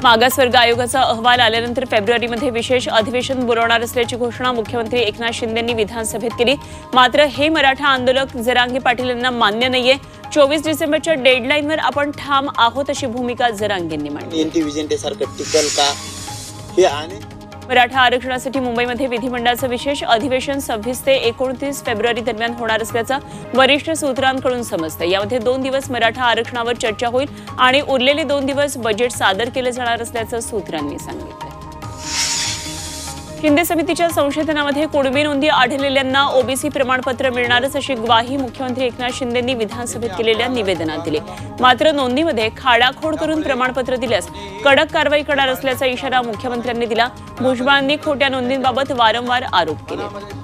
मागासवर्ग आयोगाचा अहवाल आल्यानंतर फेब्रुवारीमध्ये विशेष अधिवेशन बोलावणार असल्याची घोषणा मुख्यमंत्री एकनाथ शिंदेंनी विधानसभेत केली। मात्र हे मराठा आंदोलक जरांगे पाटील यांना मान्य नाहीये। 24 डिसेंबरच्या डेडलाईनवर आपण ठाम आहोत अशी भूमिका जरांगेंनी मांडली। मराठा आरक्षणासाठी मुंबईमध्ये विधिमंडळाचं विशेष अधिवेशन 26 ते 29 फेब्रुवारी दरम्यान होणार असल्याचं वरिष्ठ सूत्रांकडून समजतं। यामध्ये 2 दिवस मराठा आरक्षणावर चर्चा होईल आणि उरलेले 2 दिवस बजेट सादर केलं जाणार असल्याचं सूत्रांनी सांगितलं। शिंदे समितीच्या संशोधनामध्ये कुणबी नोंदी आढळलेल्यांना ओबीसी प्रमाणपत्र मिळणारच अशी ग्वाही मुख्यमंत्री एकनाथ शिंदेंनी विधानसभेत केलेल्या निवेदनात दिली। मात्र नोंदीमध्ये खाडाखोड करून प्रमाणपत्र दिल्यास कडक कारवाई करणार असल्याचा इशारा मुख्यमंत्र्यांनी दिला। भुजबळांनी खोट्या नोंदींबाबत वारंवार आरोप केले।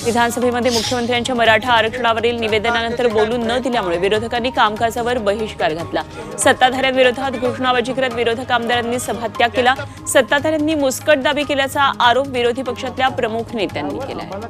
विधानसभेमध्ये मुख्यमंत्र्यांच्या मराठा आरक्षणावरील निवेदनानंतर बोलून न दिल्यामुळे विरोधकांनी कामकाजावर बहिष्कार घातला। सत्ताधाऱ्यांविरोधात घोषणाबाजी करत विरोधक आमदारांनी सभात्याग केला। सत्ताधाऱ्यांनी मुस्कटदाबी केल्याचा आरोप विरोधी पक्षातल्या प्रमुख नेत्यांनी केला।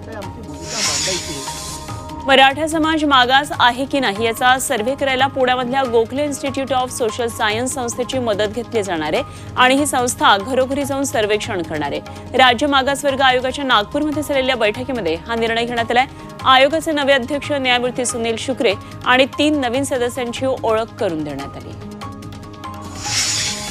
मराठा समाज मागास आहे की नाही याचा सर्व्हे करायला पुण्यामधल्या Gokhale institute of social science संस्थेची मदत घेतली जाणार आहे आणि ही संस्था घरोघरी जाऊन सर्वेक्षण करणार आहे। राज्य मागासवर्ग आयोगाच्या नागपूरमध्ये झालेल्या बैठकीमध्ये हा निर्णय घेण्यात आलाय। आयोगाचे नवे अध्यक्ष न्यायमूर्ती सुनील शुक्रे आणि 3 नवीन सदस्यांची ओळख करून देण्यात आली।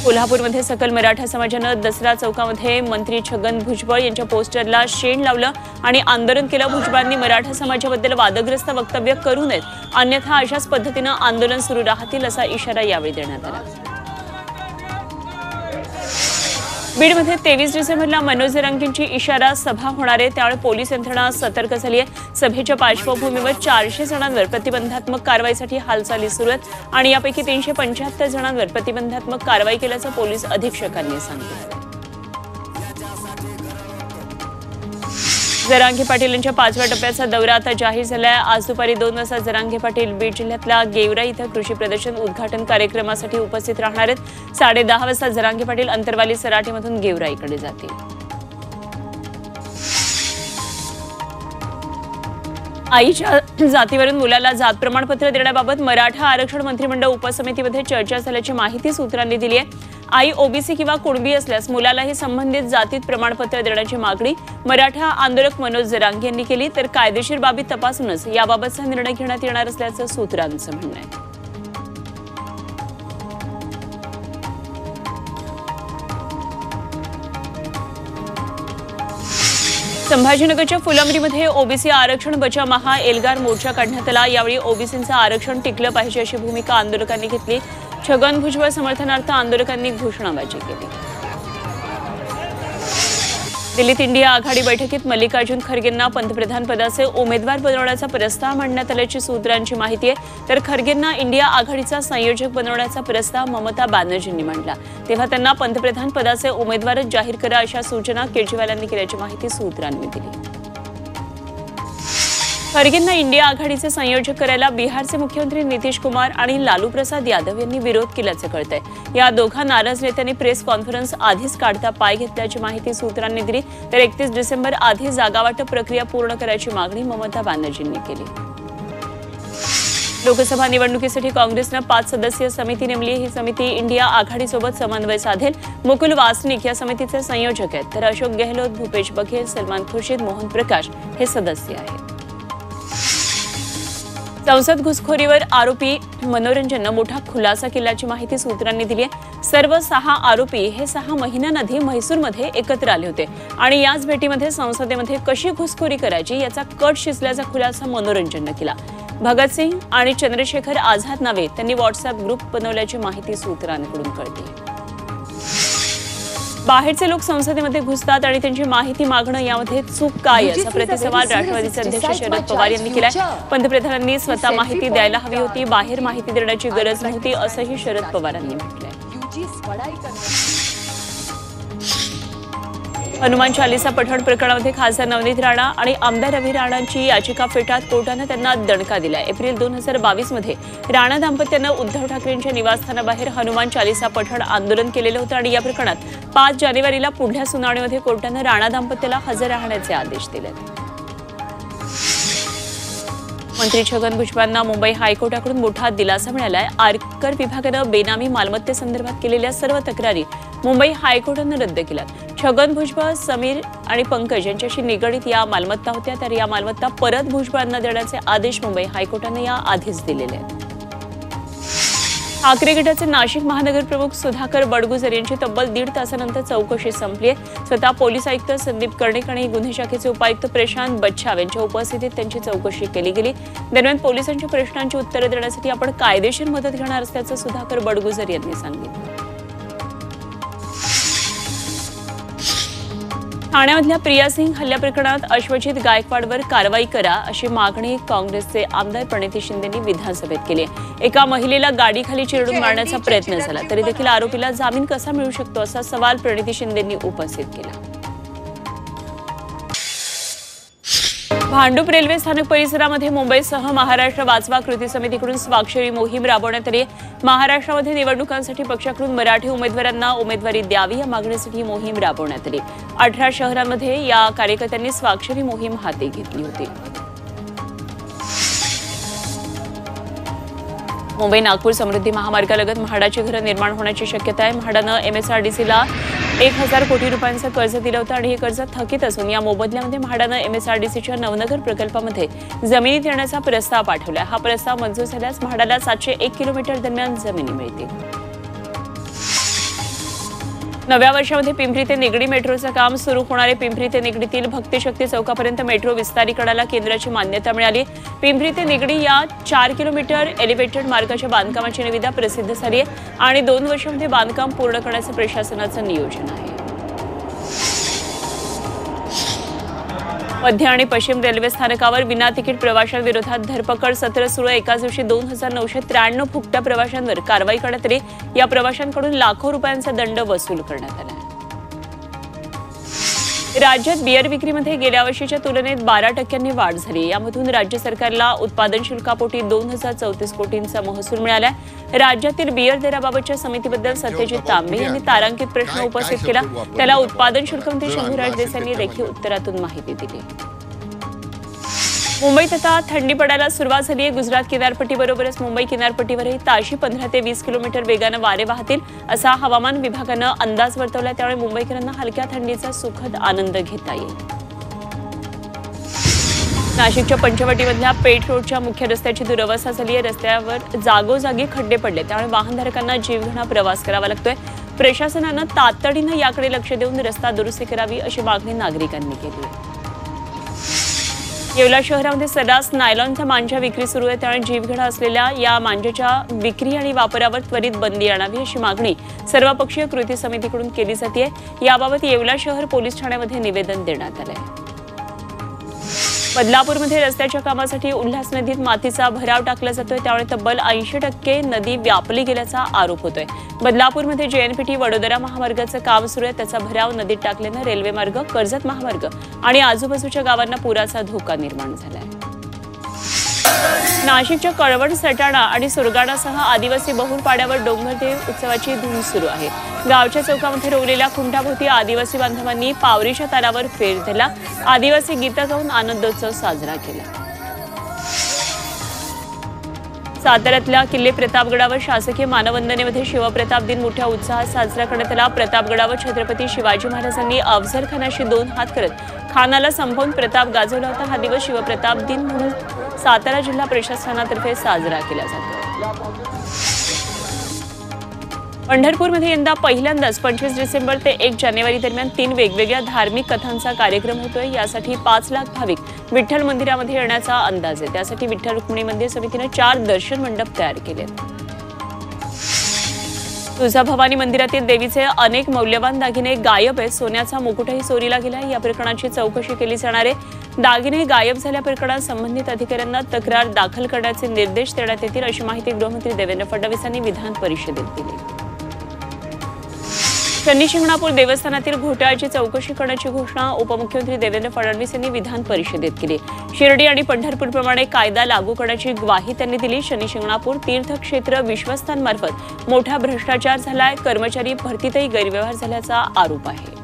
कोल्हापूरमध्ये सकल मराठा समाजानं दसरा चौकामध्ये मंत्री छगन भुजबळ यांच्या पोस्टरला शेण लावलं आणि आंदोलन केलं। भुजबळांनी मराठा समाजाबद्दल वादग्रस्त वक्तव्य करू नयेत, अन्यथा अशाच पद्धतीनं आंदोलन सुरू राहतील असा इशारा यावेळी देण्यात आला। बीडमध्ये 23 डिसेंबरला मनोज जरांगेंची इशारा सभा होणार आहे, त्यामुळे पोलीस यंत्रणा सतर्क झाली आहे। सभेच्या पार्श्वभूमीवर 400 जणांवर प्रतिबंधात्मक कारवाईसाठी हालचाली सुरू आहेत आणि यापैकी 375 जणांवर प्रतिबंधात्मक कारवाई केल्याचं पोलीस अधीक्षकांनी सांगितलं। जरांगे पाटील यांच्या 5व्या टप्प्याचा दौरा आता जाहीर झालाय। आज दुपारी 2 वाजता जरांगे पाटील बीड जिल्ह्यातल्या गेवराई इथं कृषी प्रदर्शन उद्घाटन कार्यक्रमासाठी उपस्थित राहणार आहेत। 10:30 वाजता जरांगे पाटील अंतरवाली सराटीमधून गेवराईकडे जातील। आईच्या जातीवरून मुलाला जात प्रमाणपत्र देण्याबाबत मराठा आरक्षण मंत्रिमंडळ उपसमितीमध्ये चर्चा झाल्याची माहिती सूत्रांनी दिली आहे। आई ओबीसी किंवा कुणबी असल्यास मुलालाही संबंधित जातीत प्रमाणपत्र देण्याची मागणी मराठा आंदोलक मनोज जरांगे यांनी केली, तर कायदेशीर बाबी तपासूनच याबाबतचा निर्णय घेण्यात येणार असल्याचं सूत्रांचं म्हणणं आहे। संभाजीनगरच्या फुलंब्रीमध्ये ओबीसी आरक्षण बचाव महा एल्गार मोर्चा काढण्यात आला। यावेळी ओबीसींचं आरक्षण टिकलं पाहिजे अशी भूमिका आंदोलकांनी घेतली। छगन भुजबळ समर्थनार्थ आंदोलकांनी घोषणाबाजी केली। दिल्लीत इंडिया आघाडी बैठकीत मल्लिकार्जुन खरगेंना पंतप्रधान पदाचे उमेदवार बनवण्याचा प्रस्ताव मांडण्यात आल्याची सूत्रांची माहिती आहे, तर खरगेंना इंडिया आघाडीचा संयोजक बनवण्याचा प्रस्ताव ममता बॅनर्जींनी मांडला, तेव्हा त्यांना पंतप्रधान पदाचे उमेदवारच जाहीर करा अशा सूचना केजरीवाल यांनी केल्याची माहिती सूत्रांनी दिली। खरगेंना इंडिया आघाडीचे संयोजक करायला बिहारचे मुख्यमंत्री नितीश कुमार आणि लालू प्रसाद यादव यांनी विरोध केल्याचं कळतंय। या दोघा नाराज नेत्यांनी प्रेस कॉन्फरन्स आधीच काढता पाय घेतल्याची माहिती सूत्रांनी दिली, तर 31 डिसेंबर आधी जागावाटप प्रक्रिया पूर्ण करायची मागणी ममता बॅनर्जींनी केली। लोकसभा निवडणुकीसाठी काँग्रेसनं 5 सदस्यीय समिती नेमली। ही समिती इंडिया आघाडीसोबत समन्वय साधेल। मुकुल वासनिक या समितीचे संयोजक आहेत, तर अशोक गेहलोत, भूपेश बघेल, सलमान खुर्शीद, मोहन प्रकाश हे सदस्य आहेत। संसद घुसखोरीवर आरोपी मनोरंजननं मोठा खुलासा केल्याची माहिती सूत्रांनी दिली आहे। सर्व 6 आरोपी हे 6 महिन्यांआधी म्हैसूरमध्ये एकत्र आले होते आणि याच भेटीमध्ये संसदेमध्ये कशी घुसखोरी करायची याचा कट शिजल्याचा खुलासा मनोरंजननं केला। भगतसिंग आणि चंद्रशेखर आझाद नावे त्यांनी व्हॉट्सअप ग्रुप बनवल्याची माहिती सूत्रांकडून कळते। बाहेरचे लोक संसदेमध्ये घुसतात आणि त्यांची माहिती मागणं यामध्ये चूक काय असा प्रतिसवाल राष्ट्रवादीचे अध्यक्ष शरद पवार यांनी केलाय। पंतप्रधानांनी स्वतः माहिती द्यायला हवी होती, बाहेर माहिती देण्याची गरज नव्हती असंही शरद पवारांनी म्हटलंय। हनुमान चालीसा पठण प्रकरणामध्ये खासदार नवनीत राणा आणि आमदार रवी राणांची याचिका फेटाळत कोर्टाने त्यांना दणका दिलाय। एप्रिल 2022 मध्ये राणा दाम्पत्यानं उद्धव ठाकरेंच्या निवासस्थानाबाहेर हनुमान चालीसा पठण आंदोलन केलेलं होतं आणि या प्रकरणात 5 जानेवारीला पुढल्या सुनावणीमध्ये कोर्टाने राणा दाम्पत्याला हजर राहण्याचे आदेश दिले। मंत्री छगन भुजबळांना मुंबई हायकोर्टाकडून मोठा दिलासा मिळालाय। आयकर विभागानं बेनामी मालमत्तेसंदर्भात केलेल्या सर्व तक्रारी मुंबई हायकोर्टानं रद्द केल्यात। छगन भुजबळ, समीर आणि पंकज यांच्याशी निगडीत या मालमत्ता होत्या, तर या मालमत्ता परत भुजबळांना देण्याचे आदेश मुंबई हायकोर्टानं या आधीच दिलेले आहेत। ठाकरे गटाचे नाशिक महानगर प्रमुख सुधाकर बडगुजर यांची तब्बल 1.5 तासानंतर चौकशी संपली आहे। स्वतः पोलीस आयुक्त संदीप कर्णिक आणि गुन्हे शाखेचे उपायुक्त प्रशांत बच्छाव यांच्या उपस्थितीत त्यांची चौकशी केली गेली। दरम्यान पोलिसांच्या प्रश्नांची उत्तरे देण्यासाठी आपण कायदेशीर मदत घेणार असल्याचं सुधाकर बडगुजर यांनी सांगितलं। ठाण्यामधल्या प्रिया सिंग हल्ल्या प्रकरणात अश्वजित गायकवाडवर कारवाई करा अशी मागणी काँग्रेसचे आमदार प्रणिती शिंदेंनी विधानसभेत केली आहे। एका महिलेला गाडीखाली चिरडून मारण्याचा प्रयत्न झाला तरी देखील आरोपीला जामीन कसा मिळू शकतो असा सवाल प्रणिती शिंदेंनी उपस्थित केला। भांडूप रेल्वे स्थानक परिसरामध्ये मुंबईसह महाराष्ट्र वाचवा कृती समितीकडून स्वाक्षरी मोहीम राबवण्यात आली। महाराष्ट्रामध्ये निवडणुकांसाठी पक्षाकडून मराठी उमेदवारांना उमेदवारी द्यावी या मागणीसाठी मोहीम राबवण्यात आली। 18 शहरांमध्ये या कार्यकर्त्यांनी स्वाक्षरी मोहीम हाती घेतली होती। मुंबई नागपूर समृद्धी महामार्गालगत म्हाडाची घरं निर्माण होण्याची शक्यता आहे। म्हाडानं MSRDCला 1000 कोटी रुपयांचं कर्ज दिलं होतं आणि हे कर्ज थकीत असून या मोबदल्यामध्ये म्हाडानं MSRDCच्या नवनगर प्रकल्पामध्ये जमिनी देण्याचा प्रस्ताव पाठवला। हा प्रस्ताव मंजूर झाल्यास म्हाडाला 701 किलोमीटर दरम्यान जमिनी मिळतील। नव्या वर्षामध्ये पिंपरी ते निगडी मेट्रोचं काम सुरू होणार आहे। पिंपरी ते निगडीतील भक्तिशक्ती चौकापर्यंत मेट्रो विस्तारीकरणाला केंद्राची मान्यता मिळाली। पिंपरी ते निगडी या 4 किलोमीटर एलिव्हेटेड मार्गाच्या बांधकामाची निविदा प्रसिद्ध झाली आहे आणि 2 वर्षांमध्ये बांधकाम पूर्ण करण्याचं प्रशासनाचं नियोजन आहे। मध्य आणि पश्चिम रेल्वे स्थानकावर विना तिकीट प्रवाशांविरोधात धरपकड सत्र सुरू आहे। एकाच दिवशी 2993 फुकट्या प्रवाशांवर कारवाई करण्यात आली। या प्रवाशांकडून लाखो रुपयांचा दंड वसूल करण्यात आला। राज्यात बियर विक्रीमध्ये गेल्या वर्षीच्या तुलनेत 12% वाढ झाली। यामधून राज्य सरकारला उत्पादन शुल्कापोटी 2034 कोटींचा महसूल मिळाला। राज्यातील बियर दराबाबतच्या समितीबद्दल सत्यजित तांबे यांनी तारांकित प्रश्न उपस्थित केला। त्याला उत्पादन शुल्क मंत्री शंभूराज देसाईंनी लेखी उत्तरातून माहिती दिली। मुंबईत आता थंडी पडायला सुरुवात झाली आहे। गुजरात किनारपट्टीबरोबरच मुंबई किनारपट्टीवरही ताशी 15 ते 20 किलोमीटर वेगानं वारे वाहतील असा हवामान विभागानं अंदाज वर्तवला। त्यामुळे मुंबईकरांना हलक्या थंडीचा सुखद आनंद घेता येईल। नाशिकच्या पंचवटीमधल्या पेठ रोडच्या मुख्य रस्त्याची दुरवस्था झाली आहे। रस्त्यावर जागोजागी खड्डे पडले, त्यामुळे वाहनधारकांना जीवघेणा प्रवास करावा लागतोय। प्रशासनानं तातडीनं याकडे लक्ष देऊन रस्ता दुरुस्ती करावी अशी मागणी नागरिकांनी केली आहे। येवला शहरामध्ये सर्रास नायलॉनचा मांजा विक्री सुरू आहे, त्यामुळे जीवघेणा असलेल्या या मांजाच्या विक्री आणि वापरावर त्वरित बंदी आणावी अशी मागणी सर्वपक्षीय कृती समितीकडून केली जाते। याबाबत येवला शहर पोलीस ठाण्यामध्ये निवेदन देण्यात आलं आहे। बदलापूरमध्ये रस्त्याच्या कामासाठी उल्हास नदीत मातीचा भराव टाकला जातोय, त्यामुळे तब्बल 80% नदी व्यापली गेल्याचा आरोप होतोय। बदलापूरमध्ये JNPT वडोदरा महामार्गाचं काम सुरू आहे, त्याचा भराव नदीत टाकल्यानं रेल्वे मार्ग, कर्जत महामार्ग आणि आजूबाजूच्या गावांना पुराचा धोका निर्माण झालाय। नाशिकच्या कळवण, सटाणा आणि सुरगाणासह आदिवासी बहुल पाड्यावर डोंगरदेव उत्सवाची धूम सुरू आहे। गावच्या चौकामध्ये रोवलेल्या खुंटाभोवती आदिवासी बांधवांनी पावरीच्या तालावर फेर धरला। आदिवासी गीतं गाऊन आनंदोत्सव साजरा केला। साताऱ्यातल्या किल्ले प्रतापगडावर शासकीय मानवंदनेमध्ये शिवप्रताप दिन मोठ्या उत्साहात साजरा करण्यात आला। प्रतापगडावर छत्रपती शिवाजी महाराजांनी अफझल खानाशी 2 हात करत खानाला संपवून प्रताप गाजवला होता। हा दिवस शिवप्रताप दिन म्हणून सातारा जिल्हा प्रशासनातर्फे साजरा केला जातो। पंढरपूरमध्ये यंदा पहिल्यांदाच 25 डिसेंबर ते 1 जानेवारी दरम्यान 3 वेगवेगळ्या धार्मिक कथांचा कार्यक्रम होतोय। यासाठी 5 लाख भाविक विठ्ठल मंदिरामध्ये येण्याचा अंदाज आहे। त्यासाठी विठ्ठल रुक्मिणी मंदिर समितीने 4 दर्शन मंडप तयार केलेत। तुळजाभवानी मंदिरातील देवीचे अनेक मौल्यवान दागिने गायब आहेत। सोन्याचा मुकुटही चोरीला गेला। या प्रकरणाची चौकशी केली जाणार आहे। दागिने गायब झाल्या प्रकरणात संबंधित अधिकाऱ्यांना तक्रार दाखल करण्याचे निर्देश देण्यात येतील अशी माहिती गृहमंत्री देवेंद्र फडणवीस यांनी विधान परिषदेत दिली। शनी शिंगणापूर देवस्थानातील घोटाळ्याची चौकशी करण्याची घोषणा उपमुख्यमंत्री देवेंद्र फडणवीस यांनी विधान परिषदेत केली। शिर्डी आणि पंढरपूरप्रमाणे कायदा लागू करण्याची ग्वाही त्यांनी दिली। शनी शिंगणापूर तीर्थक्षेत्र विश्वस्तांमार्फत मोठा भ्रष्टाचार झालाय। कर्मचारी भरतीतही गैरव्यवहार झाल्याचा आरोप आहे।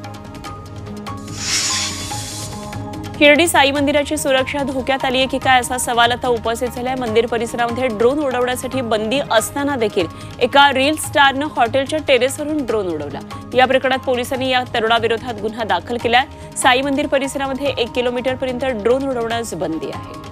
शिर्डी साई मंदिराची सुरक्षा धोक्यात आली आहे की काय असा सवाल आता उपस्थित झालाय। मंदिर परिसरामध्ये ड्रोन उडवण्यासाठी बंदी असताना देखील एका रील स्टारनं हॉटेलच्या टेरेसवरून ड्रोन उडवला। या प्रकरणात पोलिसांनी या तरुणाविरोधात गुन्हा दाखल केलाय। साई मंदिर परिसरामध्ये 1 किलोमीटरपर्यंत ड्रोन उडवण्यास बंदी आहे।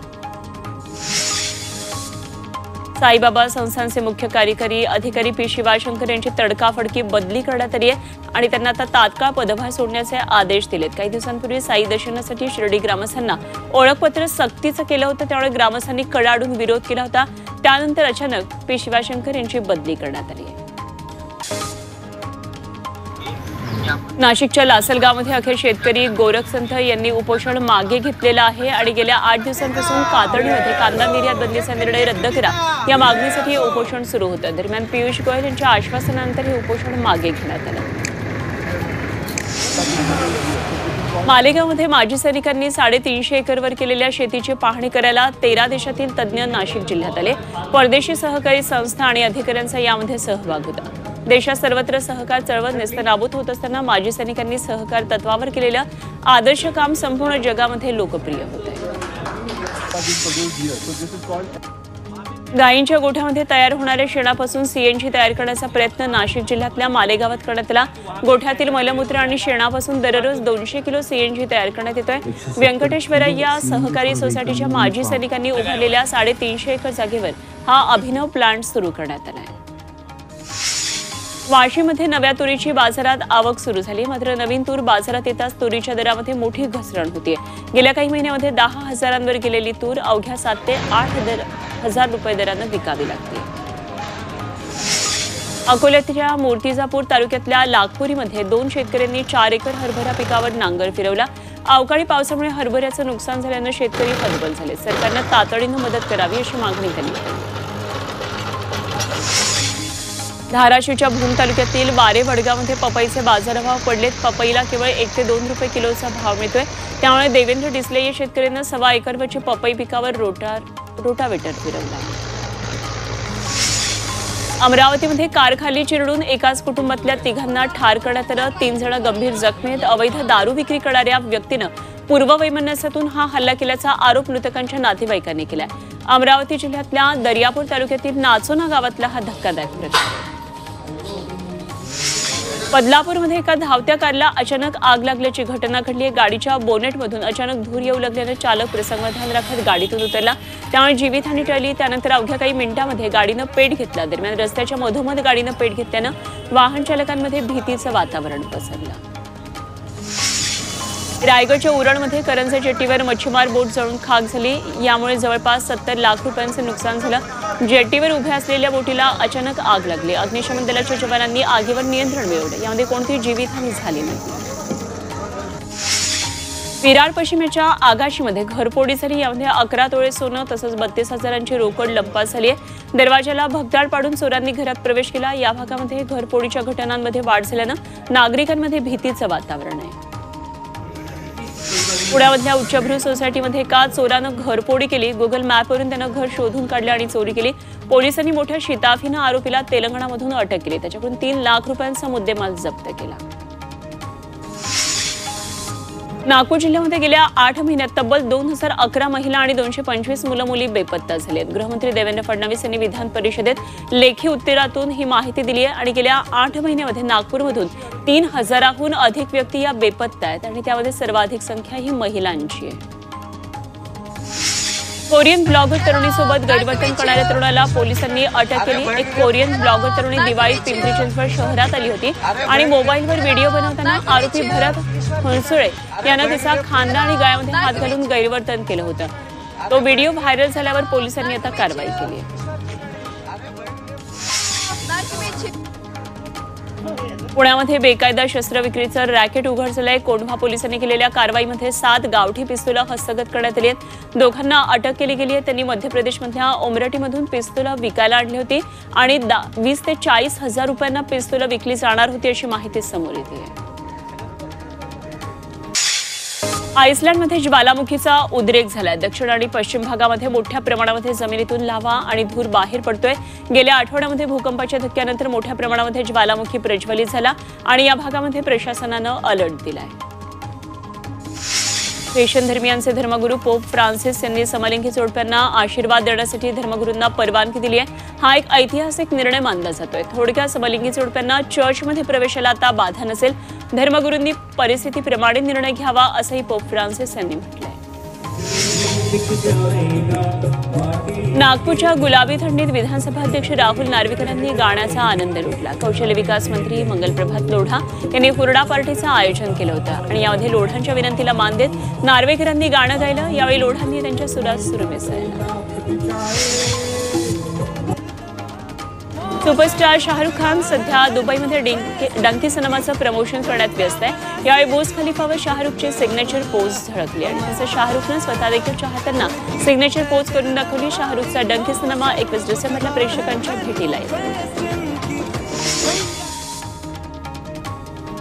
साईबाबा संस्थानचे मुख्य कार्यकारी अधिकारी पी शिवाशंकर यांची तडकाफडकी बदली करण्यात आली आहे आणि त्यांना आता तात्काळ पदभार सोडण्याचे आदेश दिलेत। काही दिवसांपूर्वी साई दर्शनासाठी शिर्डी ग्रामस्थांना ओळखपत्र सक्तीचं केलं होतं, त्यामुळे ग्रामस्थांनी कडाडून विरोध केला होता। त्यानंतर अचानक पी शिवाशंकर यांची बदली करण्यात आली आहे। नाशिकच्या लासलगावमध्ये अखेर शेतकरी गोरखसंत यांनी उपोषण मागे घेतलेलं आहे आणि गेल्या 8 दिवसांपासून कातडीमध्ये कांदा निर्यात बंदीचा निर्णय रद्द करा या मागणीसाठी उपोषण सुरू होतं। दरम्यान पियुष गोयल यांच्या आश्वासनानंतर हे उपोषण मागे घेण्यात आलं। मालेगावमध्ये माजी सैनिकांनी 350 एकरवर केलेल्या शेतीची पाहणी करायला 13 देशातील तज्ज्ञ नाशिक जिल्ह्यात आले। परदेशी सहकारी संस्था आणि अधिकाऱ्यांचा यामध्ये सहभाग होता। देशात सर्वत्र सहकार चळवळ नेस्तनाबूत होत असताना माजी सैनिकांनी सहकार तत्वावर केलेलं आदर्श काम संपूर्ण जगामध्ये लोकप्रिय होत आहे। गायींच्या गोठ्यामध्ये तयार होणाऱ्या शेणापासून सीएनजी तयार करण्याचा प्रयत्न नाशिक जिल्ह्यातल्या मालेगावात करण्यात आला। गोठ्यातील मलमूत्र आणि शेणापासून दररोज 200 किलो सीएनजी तयार करण्यात येतोय। व्यंकटेश्वर या सहकारी सोसायटीच्या माजी सैनिकांनी उभारलेल्या 350 एकर जागेवर हा अभिनव प्लांट सुरू करण्यात आला आहे। वाशीमध्ये नव्या तुरीची बाजारात आवक सुरू झाली, मात्र नवीन तूर बाजारात येताच तुरीच्या दरामध्ये मोठी घसरण होतीये। गेल्या काही महिन्यामध्ये 10,000वर गेलेली तूर अवघ्या 7 ते 8,000 रुपये दरानं विकावी लागते। अकोल्याच्या मूर्तिजापूर तालुक्यातल्या लागपुरीमध्ये 2 शेतकऱ्यांनी 4 एकर हरभरा पिकावर नांगर फिरवला। अवकाळी पावसामुळे हरभऱ्याचं नुकसान झाल्यानं शेतकरी हतबल झाले। सरकारनं तातडीनं मदत करावी अशी मागणी केली। धाराशिवच्या भूम तालुक्यातील वारे वडगावमध्ये पपईचे बाजारभाव पडलेत। पपईला केवळ 1 ते 2 रुपये किलोचा भाव मिळतोय, त्यामुळे देवेंद्र डिसले या शेतकऱ्यांना 1.25 एकरवरची पपई पिकावर रोटावेटर फिरवला। अमरावतीमध्ये कार खाली चिरडून एकाच कुटुंबातल्या 3घांना ठार करण्यात आलं। 3 जण गंभीर जखमी आहेत। अवैध दारू विक्री करणाऱ्या व्यक्तीनं पूर्ववैमनस्यातून हा हल्ला केल्याचा आरोप मृतकांच्या नातेवाईकांनी केलाय। अमरावती जिल्ह्यातल्या दर्यापूर तालुक्यातील नाचोना गावातला हा धक्कादायक प्रकार। बदलापूरमध्ये एका धावत्या कारला अचानक आग लागल्याची घटना घडली आहे। गाडीच्या बोनेटमधून अचानक धूर येऊ लागल्याने चालक प्रसंगावधान राखत गाडीतून उतरला, त्यामुळे जीवितहानी टळली। त्यानंतर अवघ्या काही मिनिटांमध्ये गाडीनं पेट घेतला। दरम्यान रस्त्याच्या मधोमध गाडीनं पेट घेतल्यानं वाहन चालकांमध्ये भीतीचं वातावरण पसरलं। रायगडच्या उरणमध्ये करंजे जेटीवर मच्छीमार बोट जळून खाक झाली, यामुळे जवळपास 70 लाख रुपयांचं नुकसान झालं। जेटीवर उभ्या असलेल्या बोटीला अचानक आग लागली। अग्निशमन दलाच्या जवानांनी आगीवर नियंत्रण मिळवलं, यामध्ये कोणतीही जीवितहानी झाली नाही। विरार पश्चिमेच्या आगाशीमध्ये घरफोडी झाली, यामध्ये 11 तोळे सोनं तसंच 32,000ची रोकड लंपास झाली आहे। दरवाजाला भगदाड पाडून चोरांनी घरात प्रवेश केला। या भागामध्ये घरफोडीच्या घटनांमध्ये वाढ झाल्यानं नागरिकांमध्ये भीतीचं वातावरण आहे। पुण्यामधल्या उच्चभ्रू सोसायटीमध्ये एका चोरानं घरफोडी केली। गुगल मॅपवरून त्यानं घर शोधून काढले आणि चोरी केली। पोलिसांनी मोठ्या शिताफीनं आरोपीला तेलंगणामधून अटक केली। त्याच्याकडून 3 लाख रुपयांचा मुद्देमाल जप्त केला। नागपूर जिल्ह्यामध्ये गेल्या 8 महिन्यात तब्बल 2011 महिला आणि 225 मुलं मुली बेपत्ता झाली आहेत। गृहमंत्री देवेंद्र फडणवीस यांनी विधान परिषदेत लेखी उत्तरातून ही माहिती दिली आहे आणि गेल्या 8 महिन्यामध्ये नागपूरमधून 3000हून अधिक व्यक्ती या बेपत्ता आहेत आणि त्यामध्ये सर्वाधिक संख्या ही महिलांची आहे। कोरियन ब्लॉगर तरुणीसोबत गैरवर्तन करणाऱ्या तरुणाला पोलिसांनी अटक केली। एक कोरियन ब्लॉगर तरुणी दिवाळीत पिंपरी चिंचवड शहरात आली होती आणि मोबाईलवर व्हिडिओ बनवताना आरोपी भरत हंसुळे यानं तिचा खांदा आणि गळ्यामध्ये हात घालून गैरवर्तन केलं होतं। तो व्हिडिओ व्हायरल झाल्यावर पोलिसांनी आता कारवाई केली आहे। पुण्यामध्ये बेकायदा शस्त्रविक्रीचं रॅकेट उघड झालंय। कोंढवा पोलिसांनी केलेल्या कारवाईमध्ये 7 गावठी पिस्तुलं हस्तगत करण्यात आली आहेत। दोघांना अटक केली गेली आहे। त्यांनी मध्य प्रदेशमधल्या उमरठीमधून पिस्तुलं विकायला आणली होती आणि 20 ते 40 हजार रुपयांना पिस्तुलं विकली जाणार होती अशी माहिती समोर येते आहे। आइसलँडमध्ये ज्वालामुखीचा उद्रेक झालाय। दक्षिण आणि पश्चिम भागामध्ये मोठ्या प्रमाणामध्ये जमिनीतून लाव्हा आणि धूर बाहेर पडतोय। गेल्या आठवड्यामध्ये भूकंपाच्या धक्क्यानंतर मोठ्या प्रमाणामध्ये ज्वालामुखी प्रज्वलित झाला आणि या भागामध्ये प्रशासनानं अलर्ट दिलाय। ख्रिश्चन धर्मियांचे धर्मगुरू पोप फ्रान्सिस यांनी समलिंगी जोडप्यांना आशीर्वाद देण्यासाठी धर्मगुरूंना परवानगी दिली आहे. हा एक ऐतिहासिक निर्णय मानला जातोय. थोडक्यात समलिंगी जोडप्यांना चर्चमध्ये प्रवेशाला आता बाधा नसेल. धर्मगुरूंनी परिस्थितीप्रमाणे निर्णय घ्यावा असंही पोप फ्रान्सिस यांनी म्हटलंय. नागपूरच्या गुलाबी थंडीत विधानसभा अध्यक्ष राहुल नार्वेकर यांनी गाण्याचा आनंद लुटला. कौशल्य विकास मंत्री मंगलप्रभात लोढा यांनी हुरडा पार्टीचं आयोजन केलं होतं आणि यामध्ये लोढांच्या विनंतीला मान देत नार्वेकरांनी गाणं गायलं. यावेळी लोढांनी त्यांच्या सुरात सूर मिसळला. सुपरस्टार शाहरुख खान सध्या दुबईमध्ये डंकी सिनेमाचं प्रमोशन करण्यात व्यस्त आहे. यावेळी बुर्ज खलिफावर शाहरुखची सिग्नेचर पोज झळकली आणि तसं शाहरुखनं स्वतः देखील चाहत्यांना सिग्नेचर पोज करून दाखवली. शाहरुखचा डंकी सिनेमा 21 डिसेंबरला प्रेक्षकांच्या भेटीला येईल.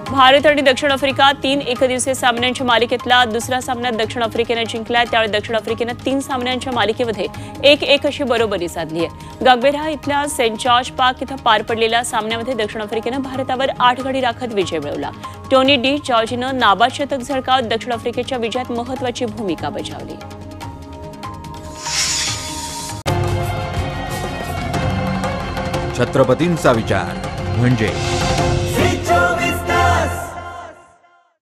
भारत आणि दक्षिण आफ्रिका 3 एकदिवसीय सामन्यांच्या मालिकेतला दुसरा सामना दक्षिण आफ्रिकेनं जिंकला. त्यावेळी दक्षिण आफ्रिकेनं 3 सामन्यांच्या मालिकेमध्ये 1-1 अशी बरोबरी साधली आहे. गग्बेरा इथल्या सेंट जॉर्ज पार्क इथं पार पडलेल्या सामन्यामध्ये दक्षिण आफ्रिकेनं भारतावर 8 गडी राखत विजय मिळवला. टोनी डी जॉर्जीनं नाबाद शतक झळकावत दक्षिण आफ्रिकेच्या विजयात महत्त्वाची भूमिका बजावली. छत्रपतींचा विचार म्हणजे